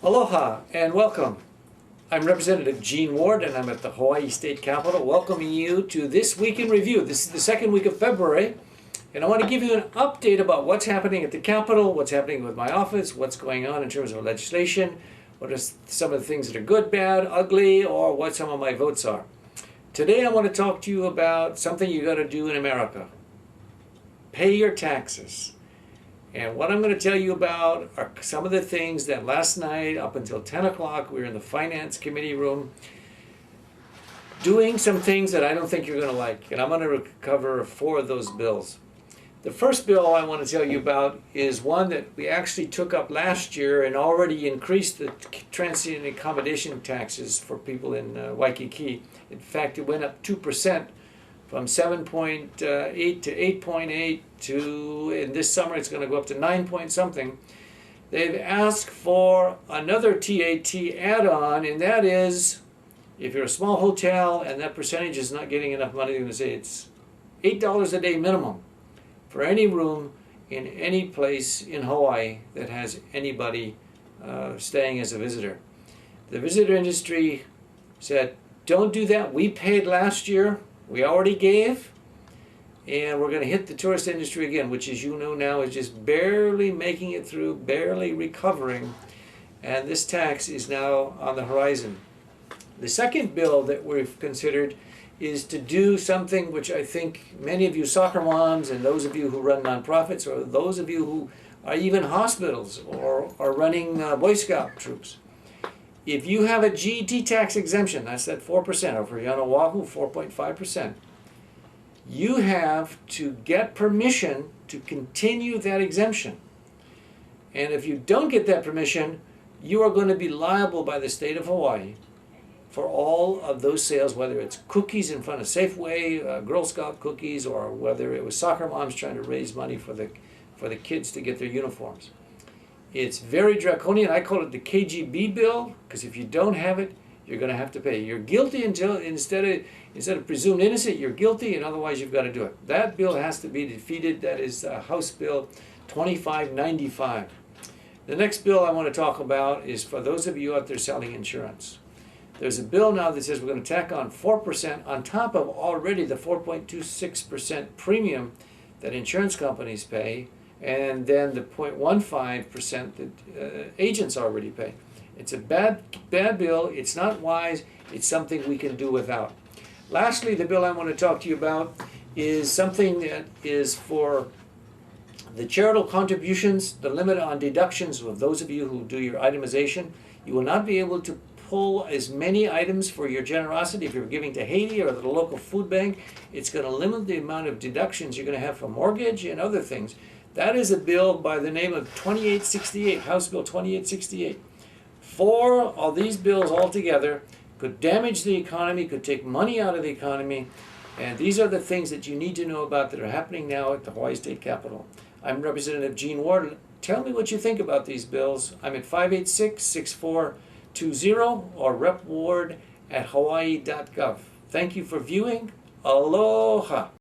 Aloha and welcome. I'm Representative Gene Ward and I'm at the Hawaii State Capitol welcoming you to this week in review. This is the second week of February and I want to give you an update about what's happening at the Capitol, what's happening with my office, what's going on in terms of legislation, what are some of the things that are good, bad, ugly, or what some of my votes are. Today I want to talk to you about something you got to do in America. Pay your taxes. And what I'm going to tell you about are some of the things that last night up until 10 o'clock we were in the Finance Committee room doing some things that I don't think you're going to like. And I'm going to cover 4 of those bills. The first bill I want to tell you about is one that we actually took up last year and already increased the transient accommodation taxes for people in Waikiki. In fact, it went up 2%. From 7.8 to 8.8 to, in this summer it's going to go up to 9 point something. They've asked for another TAT add-on, and that is, if you're a small hotel and that percentage is not getting enough money, they're going to say it's $8 a day minimum for any room in any place in Hawaii that has anybody staying as a visitor. The visitor industry said, don't do that. We paid last year. We already gave, and we're going to hit the tourist industry again, which, as you know now, is just barely making it through, barely recovering, and this tax is now on the horizon. The second bill that we've considered is to do something which I think many of you soccer moms and those of you who run nonprofits, or those of you who are even hospitals or are running Boy Scout troops. If you have a GET tax exemption, that's that 4%, or for you on Oahu, 4.5%, you have to get permission to continue that exemption. And if you don't get that permission, you are going to be liable by the state of Hawaii for all of those sales, whether it's cookies in front of Safeway, Girl Scout cookies, or whether it was soccer moms trying to raise money for the kids to get their uniforms. It's very draconian. I call it the KGB bill, because if you don't have it, you're going to have to pay. You're guilty until, instead of presumed innocent, you're guilty, and otherwise you've got to do it. That bill has to be defeated. That is House Bill 2595. The next bill I want to talk about is for those of you out there selling insurance. There's a bill now that says we're going to tack on 4% on top of already the 4.26% premium that insurance companies pay, and then the 0.15% that agents already pay. It's a bad bill. It's not wise. It's something we can do without. Lastly, the bill I want to talk to you about is something that is for the charitable contributions, the limit on deductions of those of you who do your itemization. You will not be able to pull as many items for your generosity if you're giving to Haiti or the local food bank. It's going to limit the amount of deductions you're going to have for mortgage and other things. That is a bill by the name of 2868, House Bill 2868. 4 of these bills altogether could damage the economy, could take money out of the economy, and these are the things that you need to know about that are happening now at the Hawaii State Capitol. I'm Representative Gene Ward. Tell me what you think about these bills. I'm at 586-6420 or repward@hawaii.gov. Thank you for viewing. Aloha.